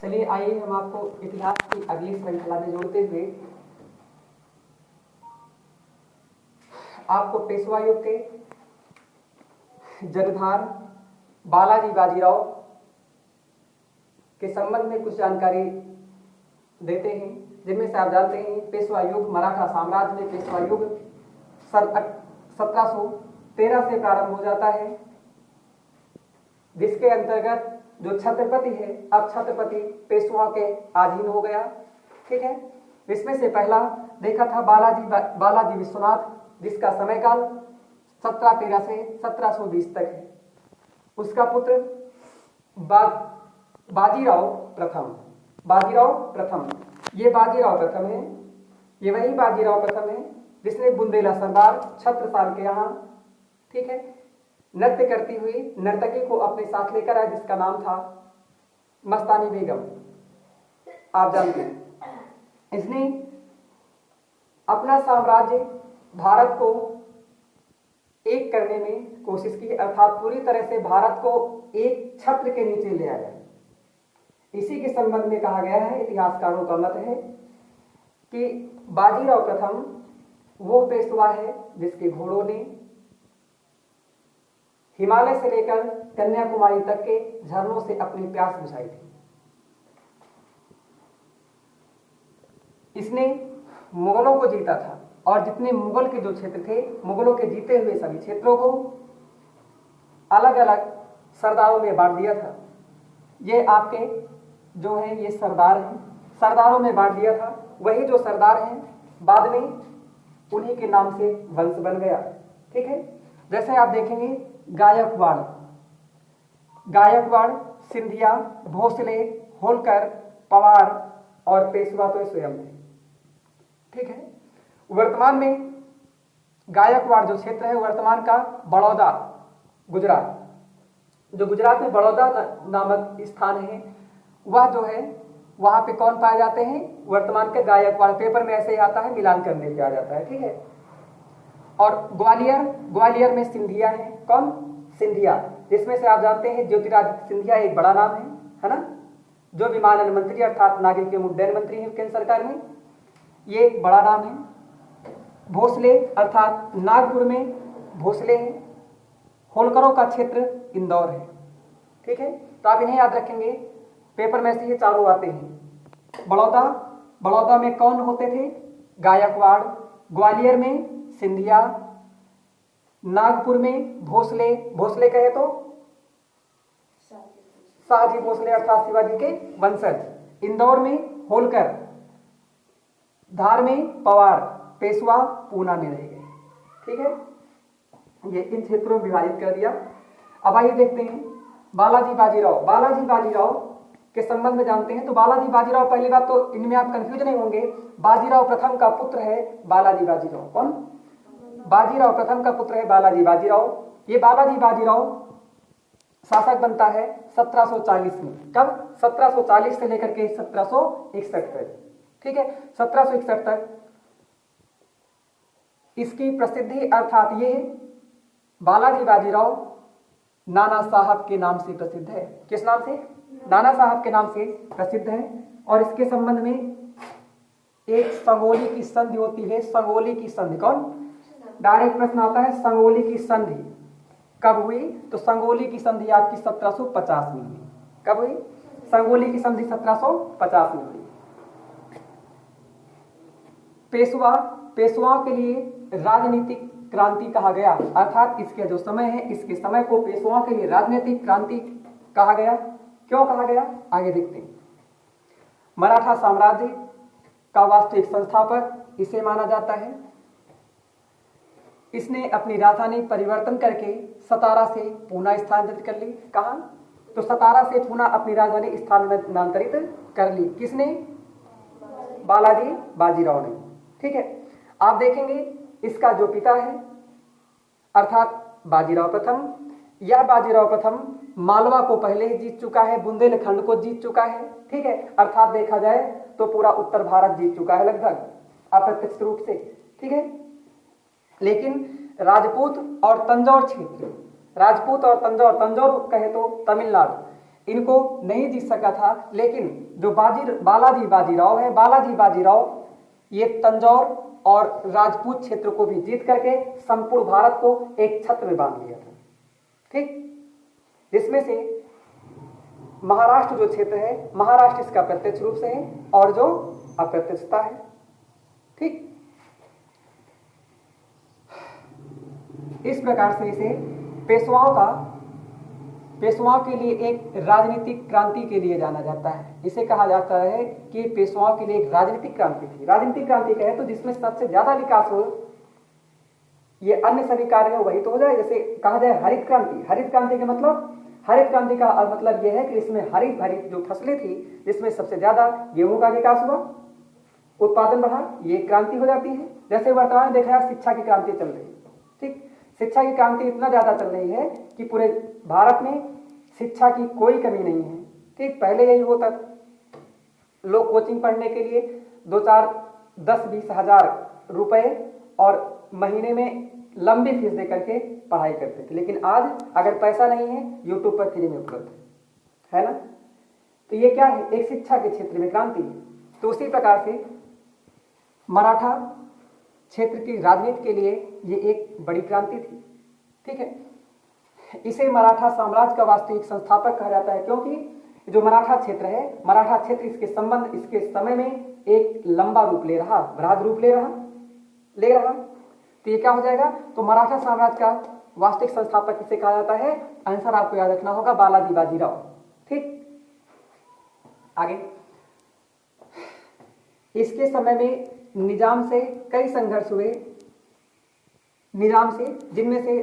चलिए आइए हम आपको इतिहास की अगली श्रृंखला में जोड़ते हुए आपको पेशवा युग के जगधार बालाजी बाजीराव के संबंध में कुछ जानकारी देते हैं, जिनमें से आप जानते हैं पेशवा युग मराठा साम्राज्य में पेशवा युग सन 1713 से प्रारंभ हो जाता है, जिसके अंतर्गत जो छत्रपति है अब छत्रपति पेशवा के अधीन हो गया। ठीक है, इसमें से पहला देखा था बालाजी विश्वनाथ, जिसका समयकाल 1713 से 1720 तक है। उसका पुत्र बाजीराव प्रथम, ये बाजीराव प्रथम है, ये वही बाजीराव प्रथम है जिसने बुंदेला सरदार छत्रसाल के यहाँ, ठीक है, नृत्य करती हुई नर्तकी को अपने साथ लेकर आया, जिसका नाम था मस्तानी बेगम, आप जानते हैं। इसने अपना साम्राज्य भारत को एक करने में कोशिश की, अर्थात पूरी तरह से भारत को एक छत्र के नीचे ले आया। इसी के संबंध में कहा गया है, इतिहासकारों का मत है कि बाजीराव प्रथम वो पेशवा है जिसके घोड़ों ने हिमालय से लेकर कन्याकुमारी तक के झरनों से अपनी प्यास बुझाई थी। इसने मुगलों को जीता था और जितने मुगल के जो क्षेत्र थे, मुगलों के जीते हुए सभी क्षेत्रों को अलग अलग सरदारों में बांट दिया था। ये आपके जो हैं ये सरदार हैं, सरदारों में बांट दिया था। वही जो सरदार हैं बाद में उन्हीं के नाम से वंश बन गया। ठीक है, जैसे आप देखेंगे गायकवाड़, सिंधिया, भोसले, होलकर, पवार और पेशवा तो स्वयं थे। ठीक है, वर्तमान में गायकवाड़ जो क्षेत्र है वर्तमान का बड़ौदा गुजरात, जो गुजरात में बड़ौदा नामक स्थान है, वह जो है वहां पे कौन पाए जाते हैं, वर्तमान के गायकवाड़। पेपर में ऐसे ही आता है, मिलान करने के आ जाता है। ठीक है, और ग्वालियर में सिंधिया है, कौन, सिंधिया, जिसमें से आप जानते हैं ज्योतिरादित्य सिंधिया एक बड़ा नाम है ना, जो विमानन मंत्री अर्थात नागरिक उड्डयन मंत्री है केंद्र सरकार में, ये एक बड़ा नाम है। भोसले अर्थात नागपुर में भोसले हैं। होलकरों का क्षेत्र इंदौर है। ठीक है, तो आप इन्हें याद रखेंगे, पेपर में से ये चारों आते हैं। बड़ौदा में कौन होते थे, गायकवाड़, ग्वालियर में सिंधिया, नागपुर में भोसले कहे तो शाहजी भोसले अर्थात शिवाजी के वंशज, इंदौर में होलकर, धार में पवार, पेशवा पूना में रह गए। ठीक है, ये इन क्षेत्रों में विभाजित कर दिया। अब आइए देखते हैं बालाजी बाजीराव के संबंध में जानते हैं। तो बालाजी बाजीराव, पहली बात तो इनमें आप कंफ्यूज नहीं होंगे, बाजीराव प्रथम का पुत्र है बालाजी बाजीराव। कौन, बाजीराव प्रथम का पुत्र है बालाजी बाजीराव। ये बालाजी बाजीराव शासक बनता है 1740 में। कब, 1740 से लेकर के 1761 तक। ठीक है, 1761 तक इसकी प्रसिद्धि अर्थात ये बालाजी बाजीराव नाना साहब के नाम से प्रसिद्ध है। किस नाम से, नाना साहब के नाम से प्रसिद्ध है। और इसके संबंध में एक संगोली की संधि होती है। संगोली की संधि, कौन, डायरेक्ट प्रश्न आता है, संगोली की संधि कब हुई, तो संगोली की संधि आपकी 1750 में हुई। कब हुई, संगोली की संधि 1750 में हुई। पेशवाओं के लिए राजनीतिक क्रांति कहा गया, अर्थात इसके जो समय है इसके समय को पेशवाओं के लिए राजनीतिक क्रांति कहा गया। क्यों कहा गया, आगे देखते हैं। मराठा साम्राज्य का वास्तविक संस्थापक इसे माना जाता है। इसने अपनी राजधानी परिवर्तन करके सतारा से पूना स्थानांतरित कर ली। कहां, तो सतारा से पूना अपनी राजधानी स्थानांतरित कर ली। किसने, बालाजी बाजीराव ने। ठीक है, आप देखेंगे इसका जो पिता है अर्थात बाजीराव प्रथम, यह बाजीराव प्रथम मालवा को पहले ही जीत चुका है, बुंदेलखंड को जीत चुका है। ठीक है, अर्थात देखा जाए तो पूरा उत्तर भारत जीत चुका है लगभग अप्रत्यक्ष रूप से। ठीक है, लेकिन राजपूत और तंजौर क्षेत्र, तंजौर कहे तो तमिलनाडु, इनको नहीं जीत सका था, लेकिन जो बालाजी बाजीराव है, बालाजी बाजीराव ये तंजौर और राजपूत क्षेत्र को भी जीत करके संपूर्ण भारत को एक छत्र में बांध लिया था। ठीक, जिसमें से महाराष्ट्र जो क्षेत्र है, महाराष्ट्र इसका प्रत्यक्ष रूप से है और जो अप्रत्यक्षता है। ठीक, इस प्रकार से इसे पेशवाओं के लिए एक राजनीतिक क्रांति के लिए जाना जाता है। इसे कहा जाता है कि पेशवाओं के लिए एक राजनीतिक क्रांति थी। राजनीतिक क्रांति कहे तो जिसमें सबसे ज्यादा विकास हो, ये अन्य सभी कार्य में वही तो हो जाए। जैसे कहा जाए हरित क्रांति, हरित क्रांति का मतलब, हरित क्रांति का मतलब यह है कि इसमें हरित हरित जो फसलें थी, जिसमें सबसे ज्यादा गेहूं का विकास हुआ, उत्पादन बढ़ा, ये क्रांति हो जाती है। जैसे वर्तमान में देखा जाए शिक्षा की क्रांति चल रही है। ठीक, शिक्षा की क्रांति इतना ज्यादा चल रही है कि पूरे भारत में शिक्षा की कोई कमी नहीं है। ठीक, पहले यही होता, लोग कोचिंग पढ़ने के लिए 2-4-10-20 हजार रुपए और महीने में लंबी फीस दे करके पढ़ाई करते थे, लेकिन आज अगर पैसा नहीं है यूट्यूब पर फ्री में उपलब्ध है ना। तो ये क्या है, एक शिक्षा के क्षेत्र में क्रांति है। तो उसी प्रकार से मराठा क्षेत्र की राजनीति के लिए ये एक बड़ी क्रांति थी। ठीक है, इसे मराठा साम्राज्य का वास्तविक संस्थापक कहा जाता है, क्योंकि जो मराठा क्षेत्र है, मराठा क्षेत्र इसके संबंध इसके समय में एक लंबा रूप ले रहा, बृहद रूप ले रहा। तो ये क्या हो जाएगा, तो मराठा साम्राज्य का वास्तविक संस्थापक किसे कहा जाता है, आंसर आपको याद रखना होगा, बालाजी बाजीराव। ठीक, आगे इसके समय में निजाम से कई संघर्ष हुए, निजाम से, जिनमें से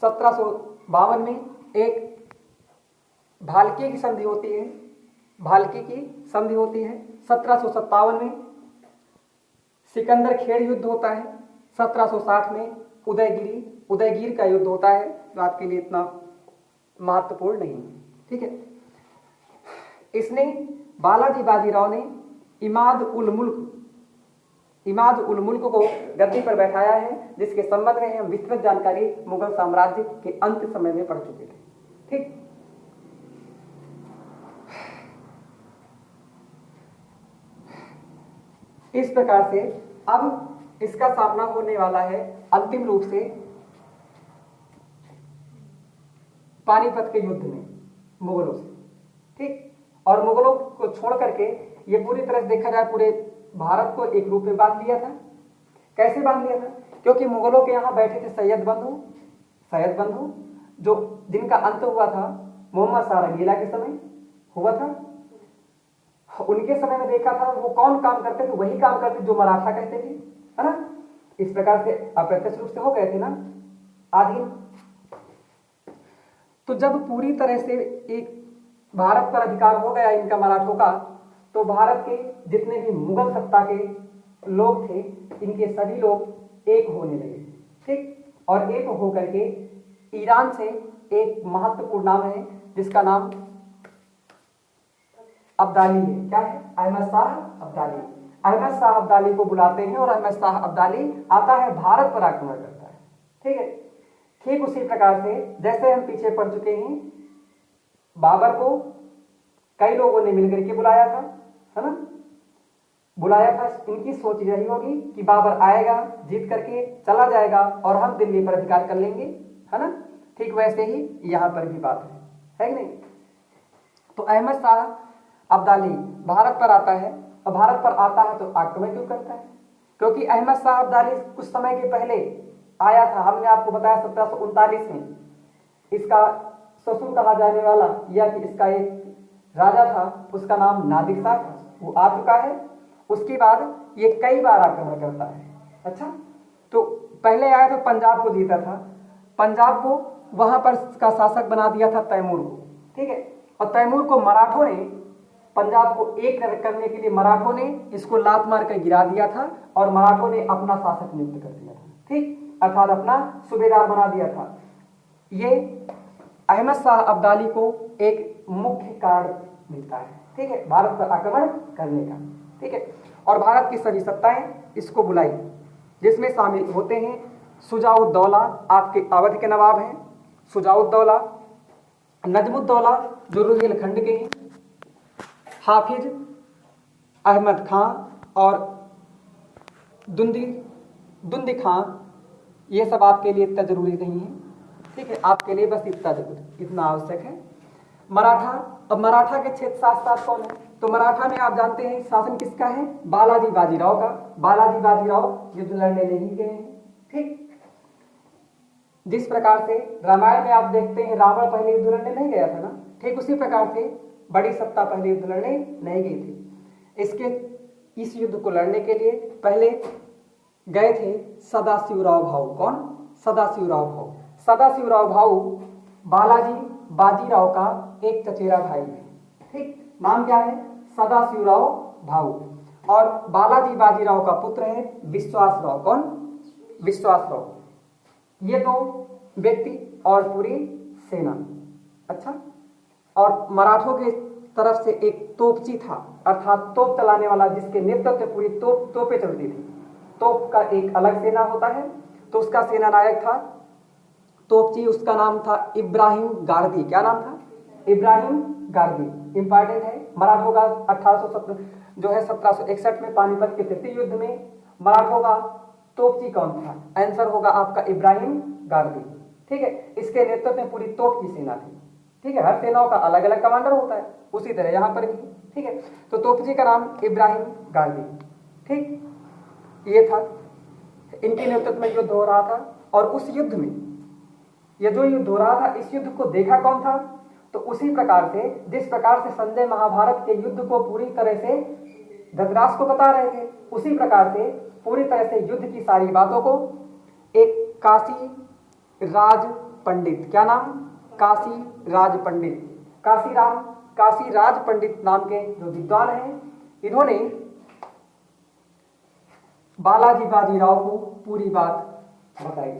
1752 में एक भाल्की की संधि होती है, 1757 में सिकंदर खेड़ युद्ध होता है, 1760 में उदयगिरी का युद्ध होता है, जो आपके लिए इतना महत्वपूर्ण नहीं है। ठीक है, इसने बालाजी बाजीराव ने इमाद उल मुल्क को गद्दी पर बैठाया है, जिसके संबंध में हम विस्तृत जानकारी मुगल साम्राज्य के अंत समय में पढ़ चुके थे। ठीक, इस प्रकार से अब इसका सामना होने वाला है अंतिम रूप से पानीपत के युद्ध में मुगलों से। ठीक, और मुगलों को छोड़ करके ये पूरी तरह से देखा जाए पूरे भारत को एक रूप में बांध लिया था। कैसे बांध लिया था, क्योंकि मुगलों के यहाँ बैठे थे सैयद बंधु, जो जिनका अंत हुआ था मोहम्मद शाह रंगीला के समय हुआ था। उनके समय में देखा था वो कौन काम करते थे, वही काम करते जो मराठा कहते थे, है ना। इस प्रकार से अप्रत्यक्ष रूप से हो गए थे ना आधीन। तो जब पूरी तरह से एक भारत पर अधिकार हो गया इनका मराठों का, तो भारत के जितने भी मुगल सत्ता के लोग थे, इनके सभी लोग एक होने लगे। ठीक, और एक होकर के ईरान से एक महत्वपूर्ण नाम है जिसका नाम अब्दाली है। क्या है, अहमद शाह अब्दाली। अहमद शाह अब्दाली को बुलाते हैं और अहमद शाह अब्दाली आता है, भारत पर आक्रमण करता है। ठीक है, ठीक उसी प्रकार से जैसे हम पीछे पढ़ चुके हैं, बाबर को कई लोगों ने मिलकर के बुलाया था, है ना, बुलाया था। इनकी सोच यही होगी कि बाबर आएगा, जीत करके चला जाएगा और हम दिल्ली पर अधिकार कर लेंगे, है ना। ठीक वैसे ही यहां पर भी बात है कि नहीं। तो अहमद शाह अब्दाली भारत पर आता है, और भारत पर आता है तो आक्रमण क्यों करता है, क्योंकि अहमद शाह अब्दाली कुछ समय के पहले आया था। हमने आपको बताया 1739 में इसका ससुर कहा जाने वाला या कि इसका एक राजा था, उसका नाम नादिर शाह था, वो आ चुका है। उसके बाद ये कई बार आक्रमण करता है। अच्छा, तो पहले आया तो पंजाब को जीता था, पंजाब को वहां पर का शासक बना दिया था तैमूर को। ठीक है, और तैमूर को मराठों ने, पंजाब को एक करने के लिए मराठों ने इसको लात मार कर गिरा दिया था और मराठों ने अपना शासक नियुक्त कर दिया था। ठीक, अर्थात अपना सूबेदार बना दिया था। ये अहमद शाह अब्दाली को एक मुख्य कारण मिलता है, ठीक है, भारत पर आक्रमण करने का। ठीक है, और भारत की सभी सत्ताएं इसको बुलाई, जिसमें शामिल होते हैं सुजाउद्दौला, आपके अवध के नवाब हैं सुजाउद्दौला, नजमुद्दौला जो रुहेलखंड के हैं, हाफिज अहमद खां और दुंदी खां, ये सब आपके लिए इतना जरूरी नहीं है। ठीक है, आपके लिए बस इतना आवश्यक है। मराठा, अब मराठा के क्षेत्र शासक कौन है? तो मराठा में आप जानते हैं शासन किसका है? बालाजी बाजीराव का। बालाजी बाजीराव युद्ध लड़ने नहीं गए हैं। ठीक, जिस प्रकार से रामायण में आप देखते हैं रावण पहले युद्ध लड़ने नहीं गया था ना, ठीक उसी प्रकार से बड़ी सत्ता पहले युद्ध लड़ने नहीं गई थी। इस युद्ध को लड़ने के लिए पहले गए थे सदाशिवराव भाऊ। कौन? सदाशिवराव भाऊ। सदाशिवराव भाऊ बालाजी बाजीराव का एक चचेरा भाई है। ठीक, नाम क्या है? सदाशिवराव भाऊ। और बालाजी बाजीराव का पुत्र है विश्वासराव। कौन? विश्वासराव। ये दो व्यक्ति और पूरी सेना। अच्छा, और मराठों के तरफ से एक तोपची था, अर्थात तोप चलाने वाला, जिसके नेतृत्व में पूरी तोपें चलती थी। तोप का एक अलग सेना होता है, तो उसका सेना नायक था तोपची, उसका नाम था इब्राहिम गारदी। क्या नाम था? इब्राहिम गारदी। इंपॉर्टेंट है। मराठों का 1761 में पानीपत के तृतीय युद्ध में मराठों का तोपची कौन था? आंसर होगा आपका इब्राहिम गारदी। ठीक है, इसके नेतृत्व में पूरी तोप की सेना थी। ठीक है, हर सेनाओं का अलग अलग कमांडर होता है, उसी तरह यहां पर भी। ठीक है, तो तोपची का नाम इब्राहिम गारदी। ठीक, ये था, इनके नेतृत्व में युद्ध हो रहा था। और उस युद्ध में, ये जो युद्ध हो रहा था, इस युद्ध को देखा कौन था? तो उसी प्रकार से जिस प्रकार से संजय महाभारत के युद्ध को पूरी तरह से धृतराष्ट्र को बता रहे थे, उसी प्रकार से पूरी तरह से युद्ध की सारी बातों को एक काशी राज पंडित, क्या नाम? काशी राज पंडित, काशी राज पंडित नाम के जो विद्वान हैं, इन्होंने बालाजी बाजीराव को पूरी बात बताई।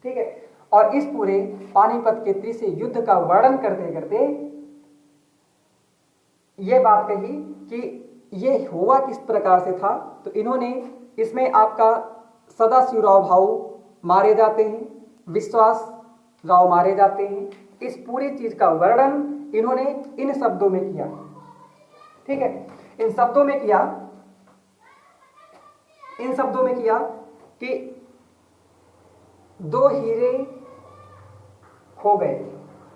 ठीक है, और इस पूरे पानीपत के तीसरे युद्ध का वर्णन करते करते ये बात कही कि ये हुआ किस प्रकार से था। तो इन्होंने इसमें आपका सदाशिवराव भाऊ मारे जाते हैं, विश्वास राव मारे जाते हैं। इस पूरी चीज का वर्णन इन्होंने इन शब्दों में किया। ठीक है, इन शब्दों में किया कि दो हीरे खो गए।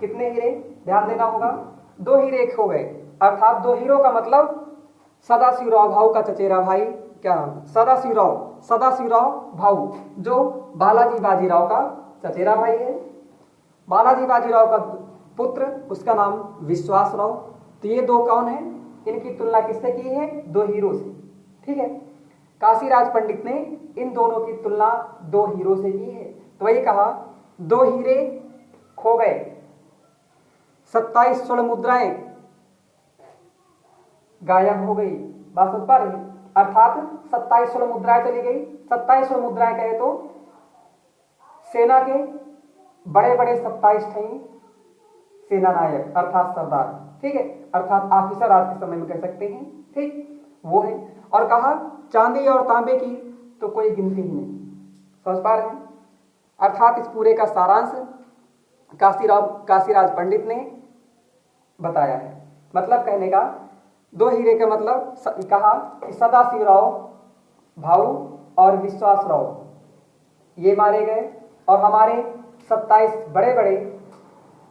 कितने हीरे? ध्यान देना होगा, दो हीरे खो गए। अर्थात दो हीरो का मतलब सदाशिवराव भाऊ का चचेरा भाई, क्या नाम? सदाशिवराव भाऊ, जो बालाजी बाजीराव का चचेरा भाई है। बालाजी बाजीराव का पुत्र, उसका नाम विश्वासराव। तो ये दो कौन है? इनकी तुलना किससे की है? दो हीरो से। ठीक है, काशीराज पंडित ने इन दोनों की तुलना दो हीरो से की है। तो वही कहा, दो हीरे खो गए, 27 स्वर्ण मुद्राएं गायब हो गई। बात समझ पा रही? अर्थात 27 स्वर्ण मुद्राएं चली गई। 27 स्वर्ण मुद्राएं कहे तो सेना के बड़े बड़े 27 थे सेना नायक, अर्थात सरदार। ठीक है, अर्थात ऑफिसर आज के समय में कह सकते हैं। ठीक, वो है। और कहा चांदी और तांबे की तो कोई गिनती ही नहीं। समझ पा रहे हैं? अर्थात इस पूरे का सारांश काशीराज पंडित ने बताया है। मतलब कहने का, दो हीरे का मतलब कहा कि सदाशिवराव भाऊ और विश्वासराव ये मारे गए, और हमारे 27 बड़े बड़े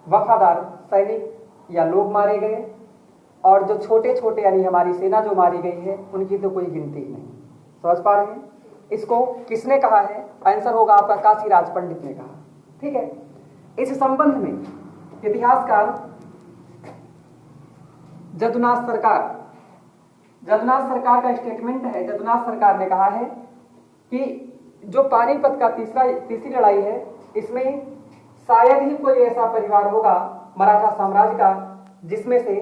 वफादार सैनिक या लोग मारे गए, और जो छोटे छोटे यानी हमारी सेना जो मारी गई है उनकी तो कोई गिनती ही नहीं। समझ पा रहे हैं? इसको किसने कहा है? आंसर होगा आपका काशीराज पंडित ने कहा। ठीक है, इस संबंध में इतिहासकार जदुनाथ सरकार का स्टेटमेंट है। जदुनाथ सरकार ने कहा है कि जो पानीपत का तीसरी लड़ाई है, इसमें शायद ही कोई ऐसा परिवार होगा मराठा साम्राज्य का जिसमें से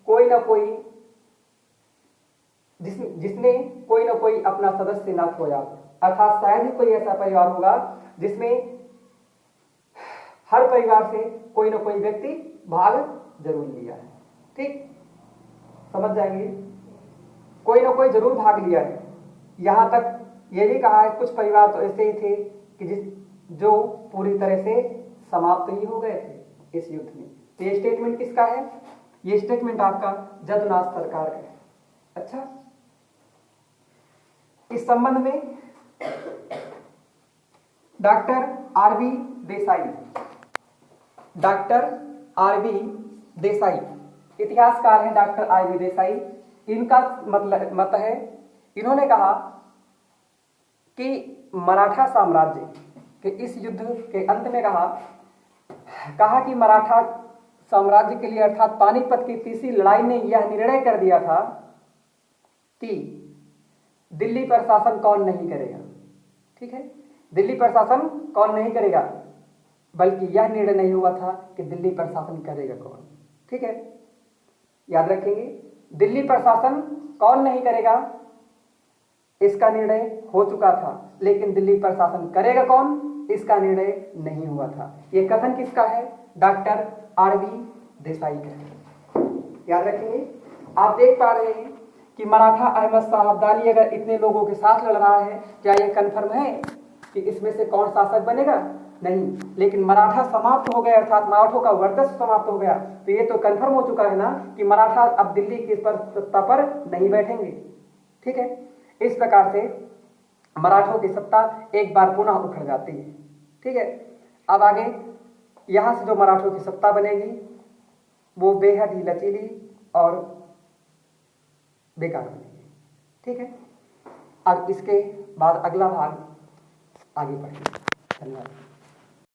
कोई ना कोई जिसने कोई ना कोई अपना सदस्य न खोया। अर्थात शायद ही कोई ऐसा परिवार होगा जिसमें हर परिवार से कोई ना कोई व्यक्ति भाग जरूर लिया है। ठीक, समझ जाएंगे, कोई ना कोई जरूर भाग लिया है। यहां तक यह भी कहा है कुछ परिवार तो ऐसे ही थे कि जो पूरी तरह से समाप्त ही हो गए थे इस युद्ध में। तो ये स्टेटमेंट किसका है? ये स्टेटमेंट आपका जदुनाथ सरकार का है। अच्छा, इस संबंध में doctor RB Desai, doctor RB Desai इतिहासकार हैं, डॉक्टर आरबी देसाई, इनका मत है, इन्होंने कहा कि मराठा साम्राज्य के इस युद्ध के अंत में कहा कि मराठा साम्राज्य के लिए अर्थात पानीपत की तीसरी लड़ाई ने यह निर्णय कर दिया था कि दिल्ली पर शासन कौन नहीं करेगा। ठीक है, दिल्ली पर शासन कौन नहीं करेगा, बल्कि यह निर्णय नहीं हुआ था कि दिल्ली पर शासन करेगा कौन। ठीक है, याद रखेंगे, दिल्ली पर शासन कौन नहीं करेगा इसका निर्णय हो चुका था, लेकिन दिल्ली पर शासन करेगा कौन इसका निर्णय नहीं हुआ था। यह कथन किसका है? डॉक्टर आरबी देसाई का है। याद रखेंगे, आप देख पा रहे हैं कि मराठा अहमद शाह अब्दाली अगर इतने लोगों के साथ लड़ रहा है, क्या यह कन्फर्म है कि इसमें से कौन शासक बनेगा? नहीं, लेकिन मराठा समाप्त हो गए, अर्थात मराठों का वर्चस्व समाप्त हो गया, तो ये तो कन्फर्म हो चुका है ना कि मराठा अब दिल्ली की सत्ता पर नहीं बैठेंगे। ठीक है, इस प्रकार से मराठों की सत्ता एक बार पुनः उखड़ जाती है। ठीक है, अब आगे यहां से जो मराठों की सत्ता बनेगी वो बेहद ही लचीली और बेकार बनेगी। ठीक है, अब इसके बाद अगला भाग आगे बढ़ेगा। धन्यवाद।